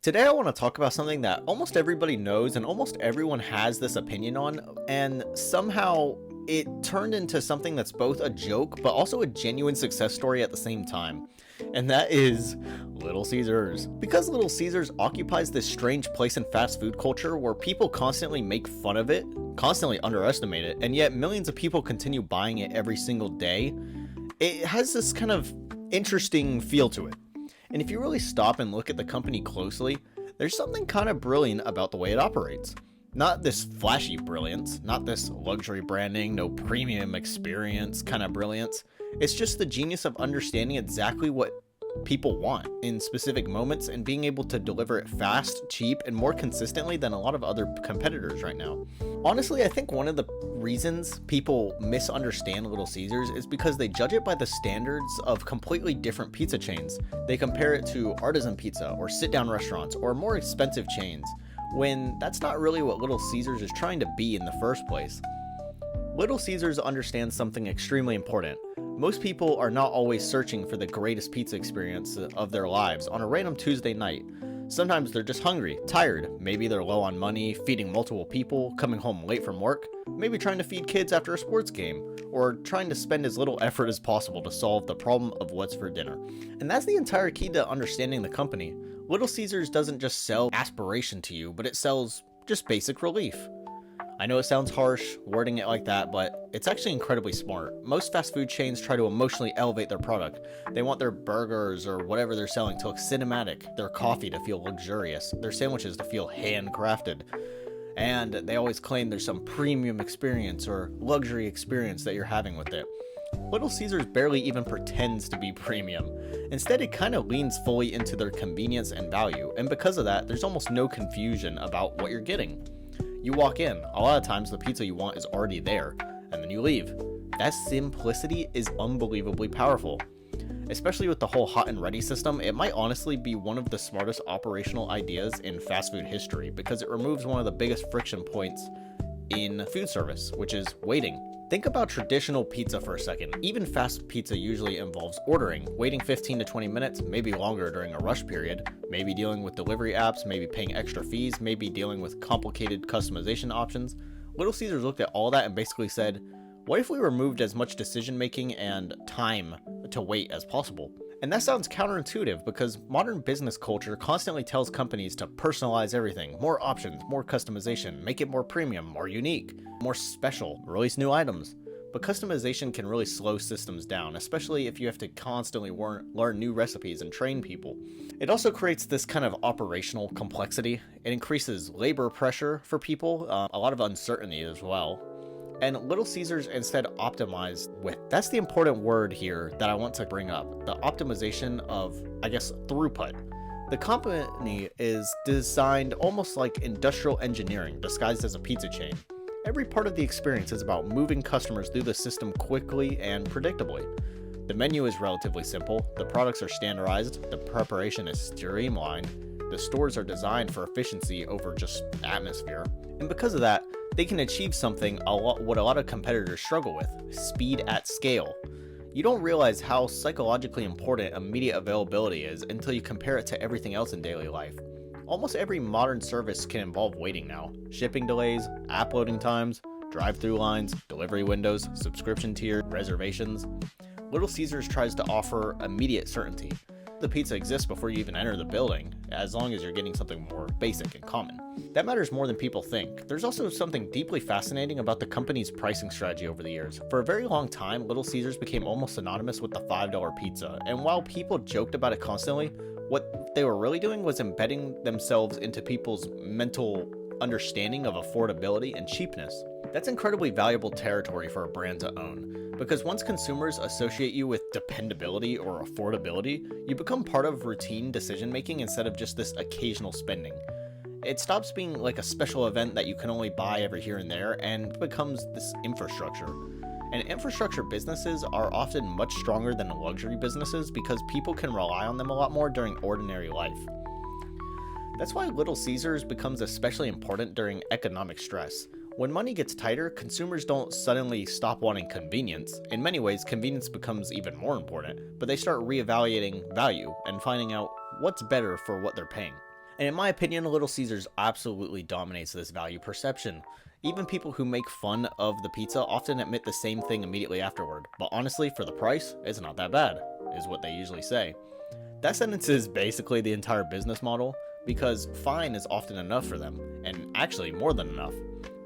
Today I want to talk about something that almost everybody knows and almost everyone has this opinion on, and somehow it turned into something that's both a joke but also a genuine success story at the same time. And that is Little Caesars. Because Little Caesars occupies this strange place in fast food culture where people constantly make fun of it, constantly underestimate it, and yet millions of people continue buying it every single day, it has this kind of interesting feel to it. And if you really stop and look at the company closely, there's something kind of brilliant about the way it operates. Not this flashy brilliance, not this luxury branding, no premium experience kind of brilliance. It's just the genius of understanding exactly what people want in specific moments and being able to deliver it fast, cheap, and more consistently than a lot of other competitors right now. Honestly, I think one of the reasons people misunderstand Little Caesars is because they judge it by the standards of completely different pizza chains. They compare it to artisan pizza or sit-down restaurants or more expensive chains, when that's not really what Little Caesars is trying to be in the first place. Little Caesars understands something extremely important. Most people are not always searching for the greatest pizza experience of their lives on a random Tuesday night. Sometimes they're just hungry, tired, maybe they're low on money, feeding multiple people, coming home late from work, maybe trying to feed kids after a sports game, or trying to spend as little effort as possible to solve the problem of what's for dinner. And that's the entire key to understanding the company. Little Caesars doesn't just sell aspiration to you, but it sells just basic relief. I know it sounds harsh wording it like that, but it's actually incredibly smart. Most fast food chains try to emotionally elevate their product. They want their burgers or whatever they're selling to look cinematic, their coffee to feel luxurious, their sandwiches to feel handcrafted. And they always claim there's some premium experience or luxury experience that you're having with it. Little Caesars barely even pretends to be premium. Instead, it kind of leans fully into their convenience and value, and because of that, there's almost no confusion about what you're getting. You walk in, a lot of times the pizza you want is already there, and then you leave. That simplicity is unbelievably powerful. Especially with the whole hot and ready system, it might honestly be one of the smartest operational ideas in fast food history because it removes one of the biggest friction points in food service, which is waiting. Think about traditional pizza for a second. Even fast pizza usually involves ordering, waiting 15 to 20 minutes, maybe longer during a rush period, maybe dealing with delivery apps, maybe paying extra fees, maybe dealing with complicated customization options. Little Caesars looked at all that and basically said, what if we removed as much decision making and time to wait as possible? And that sounds counterintuitive because modern business culture constantly tells companies to personalize everything, more options, more customization, make it more premium, more unique, more special, release new items. But customization can really slow systems down, especially if you have to constantly learn new recipes and train people. It also creates this kind of operational complexity. It increases labor pressure for people, a lot of uncertainty as well. And Little Caesars instead optimized with. That's the important word here that I want to bring up. The optimization of, throughput. The company is designed almost like industrial engineering disguised as a pizza chain. Every part of the experience is about moving customers through the system quickly and predictably. The menu is relatively simple, the products are standardized, the preparation is streamlined, the stores are designed for efficiency over just atmosphere, and because of that, they can achieve something what a lot of competitors struggle with: speed at scale. You don't realize how psychologically important immediate availability is until you compare it to everything else in daily life. Almost every modern service can involve waiting now. Shipping delays, app loading times, drive-through lines, delivery windows, subscription tier, reservations. Little Caesars tries to offer immediate certainty. The pizza exists before you even enter the building, as long as you're getting something more basic and common. That matters more than people think. There's also something deeply fascinating about the company's pricing strategy over the years. For a very long time, Little Caesars became almost synonymous with the $5 pizza, and while people joked about it constantly, what they were really doing was embedding themselves into people's mental understanding of affordability and cheapness. That's incredibly valuable territory for a brand to own, because once consumers associate you with dependability or affordability, you become part of routine decision making instead of just this occasional spending. It stops being like a special event that you can only buy every here and there and becomes this infrastructure. And infrastructure businesses are often much stronger than luxury businesses because people can rely on them a lot more during ordinary life. That's why Little Caesars becomes especially important during economic stress. When money gets tighter, consumers don't suddenly stop wanting convenience. In many ways, convenience becomes even more important, but they start reevaluating value and finding out what's better for what they're paying. And in my opinion, Little Caesars absolutely dominates this value perception. Even people who make fun of the pizza often admit the same thing immediately afterward, but honestly, for the price, it's not that bad, is what they usually say. That sentence is basically the entire business model, because fine is often enough for them, and actually more than enough.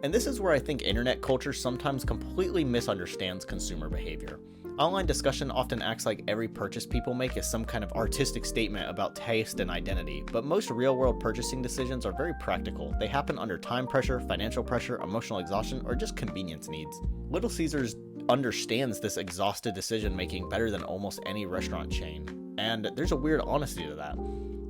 And this is where I think internet culture sometimes completely misunderstands consumer behavior. Online discussion often acts like every purchase people make is some kind of artistic statement about taste and identity, but most real-world purchasing decisions are very practical. They happen under time pressure, financial pressure, emotional exhaustion, or just convenience needs. Little Caesars understands this exhausted decision making better than almost any restaurant chain, and there's a weird honesty to that.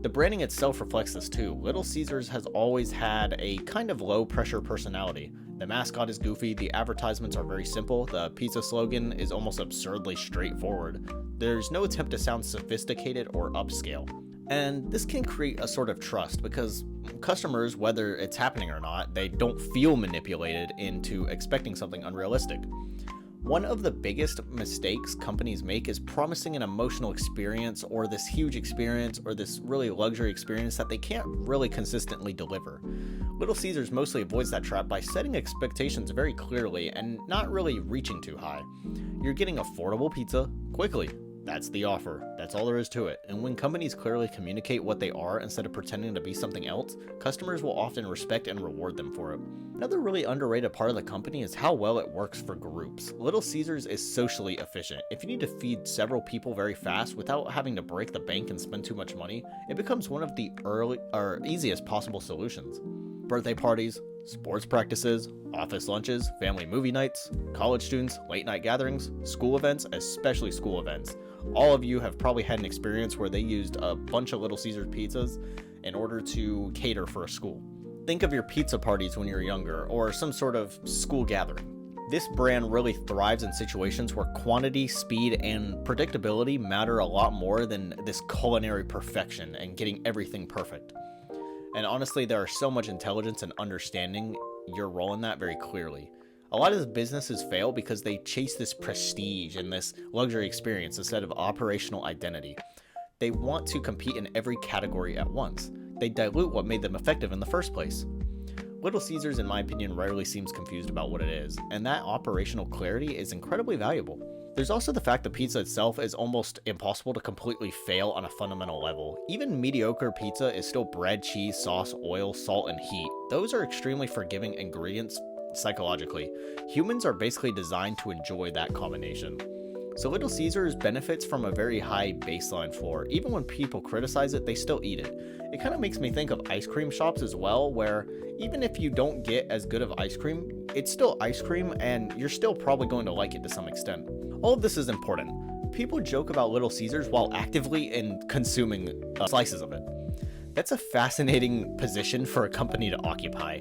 The branding itself reflects this too. Little Caesars has always had a kind of low pressure personality. The mascot is goofy, the advertisements are very simple, the pizza slogan is almost absurdly straightforward. There's no attempt to sound sophisticated or upscale. And this can create a sort of trust because customers, whether it's happening or not, they don't feel manipulated into expecting something unrealistic. One of the biggest mistakes companies make is promising an emotional experience or this huge experience or this really luxury experience that they can't really consistently deliver. Little Caesars mostly avoids that trap by setting expectations very clearly and not really reaching too high. You're getting affordable pizza quickly. That's the offer. That's all there is to it. And when companies clearly communicate what they are instead of pretending to be something else, customers will often respect and reward them for it. Another really underrated part of the company is how well it works for groups. Little Caesars is socially efficient. If you need to feed several people very fast without having to break the bank and spend too much money, it becomes one of the easiest possible solutions. Birthday parties, sports practices, office lunches, family movie nights, college students, late night gatherings, school events, especially school events. All of you have probably had an experience where they used a bunch of Little Caesars pizzas in order to cater for a school. Think of your pizza parties when you're younger, or some sort of school gathering. This brand really thrives in situations where quantity, speed, and predictability matter a lot more than this culinary perfection and getting everything perfect. And honestly, there are so much intelligence and understanding your role in that very clearly. A lot of businesses fail because they chase this prestige and this luxury experience instead of operational identity. They want to compete in every category at once. They dilute what made them effective in the first place. Little Caesars, in my opinion, rarely seems confused about what it is, and that operational clarity is incredibly valuable. There's also the fact that pizza itself is almost impossible to completely fail on a fundamental level. Even mediocre pizza is still bread, cheese, sauce, oil, salt, and heat. Those are extremely forgiving ingredients psychologically. Humans are basically designed to enjoy that combination. So Little Caesars benefits from a very high baseline floor. Even when people criticize it, they still eat it. It kind of makes me think of ice cream shops as well, where even if you don't get as good of ice cream, it's still ice cream and you're still probably going to like it to some extent. All of this is important. People joke about Little Caesars while actively consuming slices of it. That's a fascinating position for a company to occupy.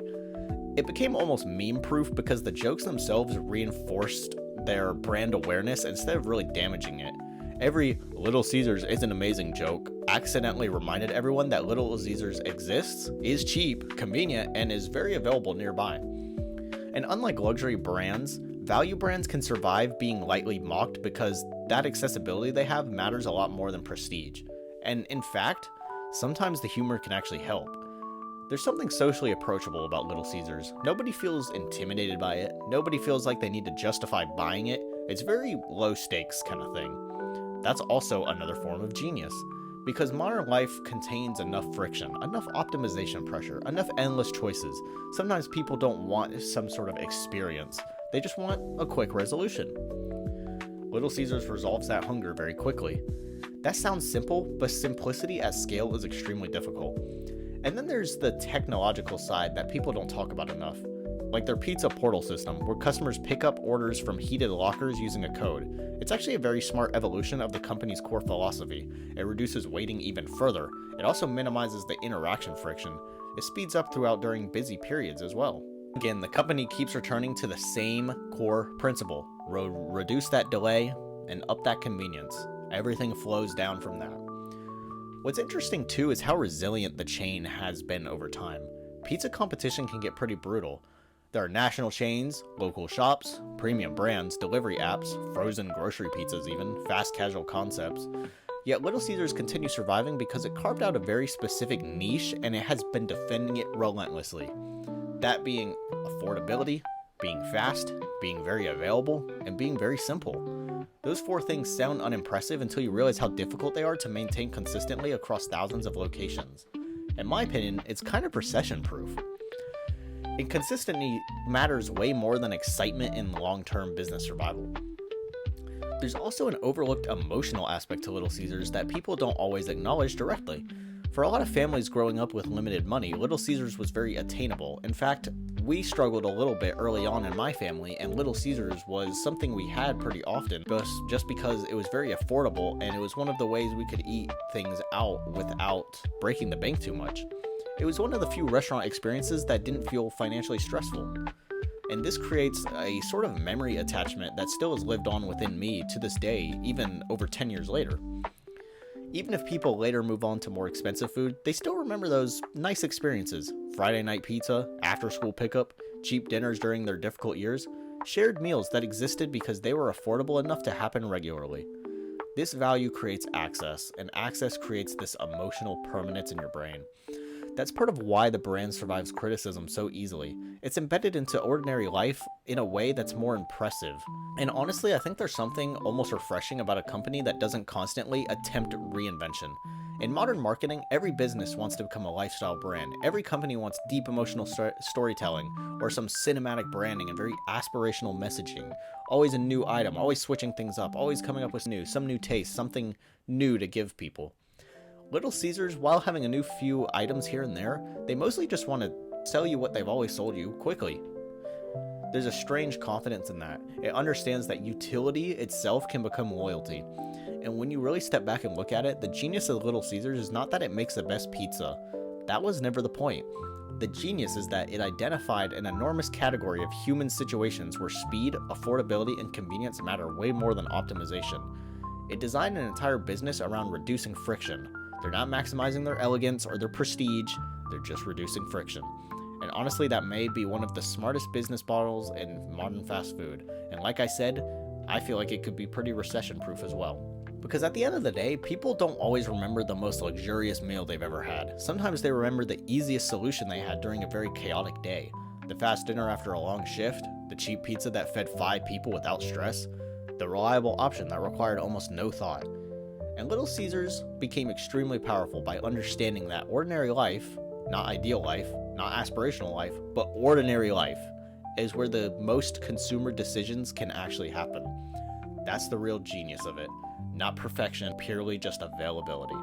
It became almost meme-proof because the jokes themselves reinforced their brand awareness instead of really damaging it. Every Little Caesars is an amazing joke accidentally reminded everyone that Little Caesars exists, is cheap, convenient, and is very available nearby. And unlike luxury brands, value brands can survive being lightly mocked because that accessibility they have matters a lot more than prestige. And in fact, sometimes the humor can actually help. There's something socially approachable about Little Caesars. Nobody feels intimidated by it. Nobody feels like they need to justify buying it. It's very low stakes kind of thing. That's also another form of genius. Because modern life contains enough friction, enough optimization pressure, enough endless choices. Sometimes people don't want some sort of experience. They just want a quick resolution. Little Caesars resolves that hunger very quickly. That sounds simple, but simplicity at scale is extremely difficult. And then there's the technological side that people don't talk about enough, like their pizza portal system, where customers pick up orders from heated lockers using a code. It's actually a very smart evolution of the company's core philosophy. It reduces waiting even further. It also minimizes the interaction friction. It speeds up throughout during busy periods as well. Again, the company keeps returning to the same core principle. Reduce that delay and up that convenience. Everything flows down from that. What's interesting too is how resilient the chain has been over time. Pizza competition can get pretty brutal. There are national chains, local shops, premium brands, delivery apps, frozen grocery pizzas even, fast casual concepts. Yet Little Caesars continues surviving because it carved out a very specific niche and it has been defending it relentlessly. That being affordability, being fast, being very available, and being very simple. Those 4 things sound unimpressive until you realize how difficult they are to maintain consistently across thousands of locations. In my opinion, it's kind of recession-proof. And consistency matters way more than excitement in long-term business survival. There's also an overlooked emotional aspect to Little Caesars that people don't always acknowledge directly. For a lot of families growing up with limited money, Little Caesars was very attainable. In fact, we struggled a little bit early on in my family, and Little Caesars was something we had pretty often, just because it was very affordable and it was one of the ways we could eat things out without breaking the bank too much. It was one of the few restaurant experiences that didn't feel financially stressful. And this creates a sort of memory attachment that still is lived on within me to this day, even over 10 years later. Even if people later move on to more expensive food, they still remember those nice experiences. Friday night pizza, after school pickup, cheap dinners during their difficult years, shared meals that existed because they were affordable enough to happen regularly. This value creates access, and access creates this emotional permanence in your brain. That's part of why the brand survives criticism so easily. It's embedded into ordinary life in a way that's more impressive. And honestly, I think there's something almost refreshing about a company that doesn't constantly attempt reinvention. In modern marketing, every business wants to become a lifestyle brand. Every company wants deep emotional storytelling or some cinematic branding and very aspirational messaging. Always a new item, always switching things up, always coming up with some new taste, something new to give people. Little Caesars, while having a new few items here and there, they mostly just want to sell you what they've always sold you quickly. There's a strange confidence in that. It understands that utility itself can become loyalty. And when you really step back and look at it, the genius of Little Caesars is not that it makes the best pizza. That was never the point. The genius is that it identified an enormous category of human situations where speed, affordability, and convenience matter way more than optimization. It designed an entire business around reducing friction. They're not maximizing their elegance or their prestige, they're just reducing friction. And honestly, that may be one of the smartest business models in modern fast food. And like I said, I feel like it could be pretty recession-proof as well. Because at the end of the day, people don't always remember the most luxurious meal they've ever had. Sometimes they remember the easiest solution they had during a very chaotic day. The fast dinner after a long shift, the cheap pizza that fed 5 people without stress, the reliable option that required almost no thought. And Little Caesars became extremely powerful by understanding that ordinary life, not ideal life, not aspirational life, but ordinary life, is where the most consumer decisions can actually happen. That's the real genius of it. Not perfection, purely just availability.